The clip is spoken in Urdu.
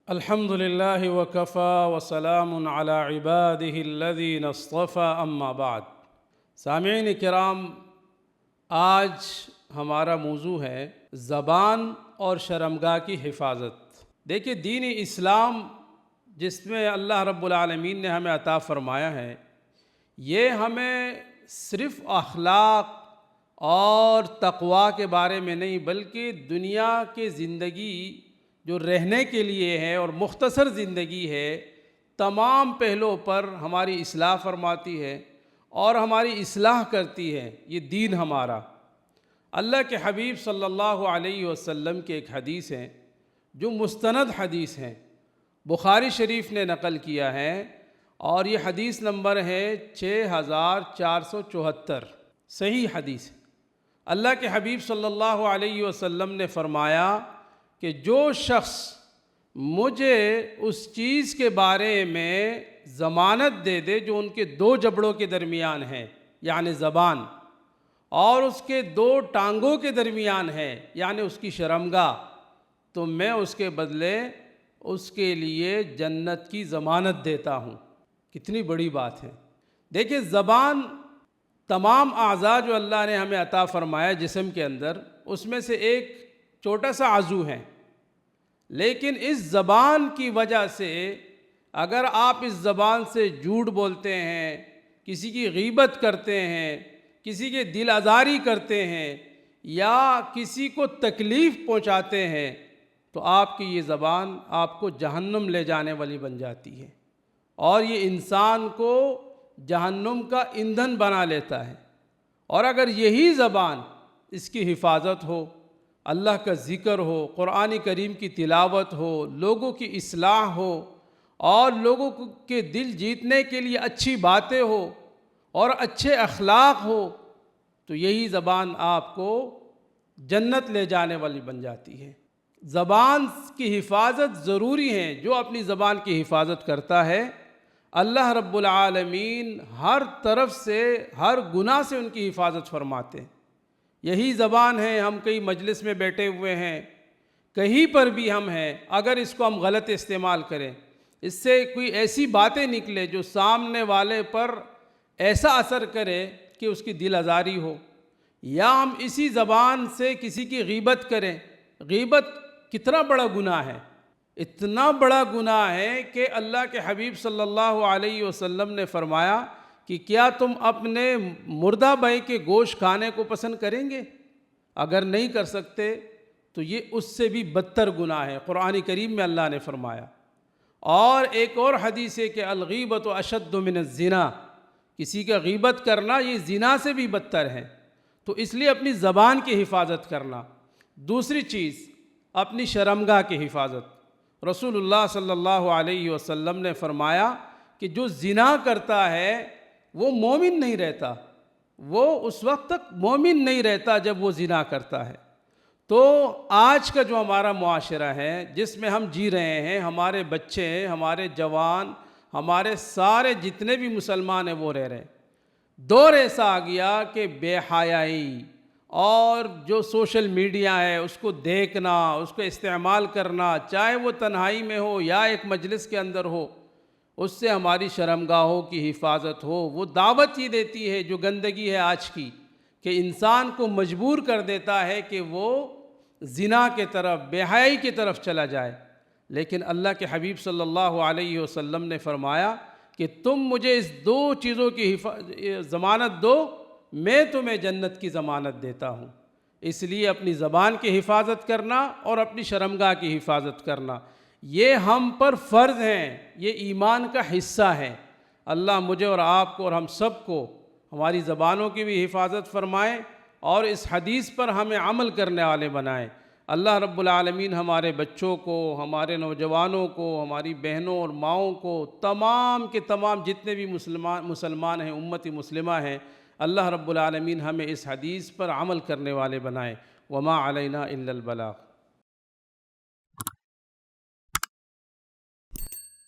الحمد للہ وکفى وسلام علی عباده الذین اصطفى اما بعد۔ سامعین کرام، آج ہمارا موضوع ہے زبان اور شرمگاہ کی حفاظت۔ دیکھیے، دین اسلام جس میں اللہ رب العالمین نے ہمیں عطا فرمایا ہے، یہ ہمیں صرف اخلاق اور تقوی کے بارے میں نہیں بلکہ دنیا کی زندگی جو رہنے کے لیے ہے اور مختصر زندگی ہے، تمام پہلوؤں پر ہماری اصلاح فرماتی ہے اور ہماری اصلاح کرتی ہے۔ یہ دین ہمارا، اللہ کے حبیب صلی اللہ علیہ وسلم کی ایک حدیث ہے جو مستند حدیث ہے، بخاری شریف نے نقل کیا ہے، اور یہ حدیث نمبر ہے 6474، صحیح حدیث ہے۔ اللہ کے حبیب صلی اللہ علیہ وسلم نے فرمایا کہ جو شخص مجھے اس چیز کے بارے میں ضمانت دے دے جو ان کے دو جبڑوں کے درمیان ہے، یعنی زبان، اور اس کے دو ٹانگوں کے درمیان ہے، یعنی اس کی شرمگاہ، تو میں اس کے بدلے اس کے لیے جنت کی ضمانت دیتا ہوں۔ کتنی بڑی بات ہے۔ دیکھیں، زبان تمام اعضاء جو اللہ نے ہمیں عطا فرمایا جسم کے اندر، اس میں سے ایک چھوٹا سا عضو ہے، لیکن اس زبان کی وجہ سے اگر آپ اس زبان سے جھوٹ بولتے ہیں، کسی کی غیبت کرتے ہیں، کسی کے دل آزاری کرتے ہیں یا کسی کو تکلیف پہنچاتے ہیں، تو آپ کی یہ زبان آپ کو جہنم لے جانے والی بن جاتی ہے، اور یہ انسان کو جہنم کا ایندھن بنا لیتا ہے۔ اور اگر یہی زبان، اس کی حفاظت ہو، اللہ کا ذکر ہو، قرآن کریم کی تلاوت ہو، لوگوں کی اصلاح ہو، اور لوگوں کے دل جیتنے کے لیے اچھی باتیں ہو اور اچھے اخلاق ہو، تو یہی زبان آپ کو جنت لے جانے والی بن جاتی ہے۔ زبان کی حفاظت ضروری ہے۔ جو اپنی زبان کی حفاظت کرتا ہے، اللہ رب العالمین ہر طرف سے، ہر گناہ سے ان کی حفاظت فرماتے ہیں۔ یہی زبان ہے، ہم کئی مجلس میں بیٹھے ہوئے ہیں، کہیں پر بھی ہم ہیں، اگر اس کو ہم غلط استعمال کریں، اس سے کوئی ایسی باتیں نکلے جو سامنے والے پر ایسا اثر کرے کہ اس کی دل آزاری ہو، یا ہم اسی زبان سے کسی کی غیبت کریں۔ غیبت کتنا بڑا گناہ ہے، اتنا بڑا گناہ ہے کہ اللہ کے حبیب صلی اللہ علیہ وسلم نے فرمایا کہ کیا تم اپنے مردہ بھائی کے گوشت کھانے کو پسند کریں گے؟ اگر نہیں کر سکتے تو یہ اس سے بھی بدتر گناہ ہے، قرآن کریم میں اللہ نے فرمایا۔ اور ایک اور حدیث ہے کہ الغیبۃ اشد من الزنا، کسی کا غیبت کرنا یہ زنا سے بھی بدتر ہے۔ تو اس لیے اپنی زبان کی حفاظت کرنا۔ دوسری چیز، اپنی شرمگاہ کی حفاظت۔ رسول اللہ صلی اللہ علیہ وسلم نے فرمایا کہ جو زنا کرتا ہے وہ مومن نہیں رہتا، وہ اس وقت تک مومن نہیں رہتا جب وہ زنا کرتا ہے۔ تو آج کا جو ہمارا معاشرہ ہے جس میں ہم جی رہے ہیں، ہمارے بچے، ہمارے جوان، ہمارے سارے جتنے بھی مسلمان ہیں وہ رہ رہے ہیں، دور ایسا آ گیا کہ بے حیائی اور جو سوشل میڈیا ہے اس کو دیکھنا، اس کو استعمال کرنا، چاہے وہ تنہائی میں ہو یا ایک مجلس کے اندر ہو، اس سے ہماری شرمگاہوں کی حفاظت ہو۔ وہ دعوت ہی دیتی ہے جو گندگی ہے آج کی، کہ انسان کو مجبور کر دیتا ہے کہ وہ زنا کی طرف، بے حیائی کی طرف چلا جائے۔ لیکن اللہ کے حبیب صلی اللہ علیہ وسلم نے فرمایا کہ تم مجھے اس دو چیزوں کی ضمانت دو، میں تمہیں جنت کی ضمانت دیتا ہوں۔ اس لیے اپنی زبان کی حفاظت کرنا اور اپنی شرمگاہ کی حفاظت کرنا، یہ ہم پر فرض ہیں، یہ ایمان کا حصہ ہے۔ اللہ مجھے اور آپ کو اور ہم سب کو ہماری زبانوں کی بھی حفاظت فرمائے اور اس حدیث پر ہمیں عمل کرنے والے بنائے۔ اللہ رب العالمین ہمارے بچوں کو، ہمارے نوجوانوں کو، ہماری بہنوں اور ماؤں کو، تمام کے تمام جتنے بھی مسلمان ہیں، امت مسلمہ ہیں، اللہ رب العالمین ہمیں اس حدیث پر عمل کرنے والے بنائے۔ وما علینا الا البلاغ۔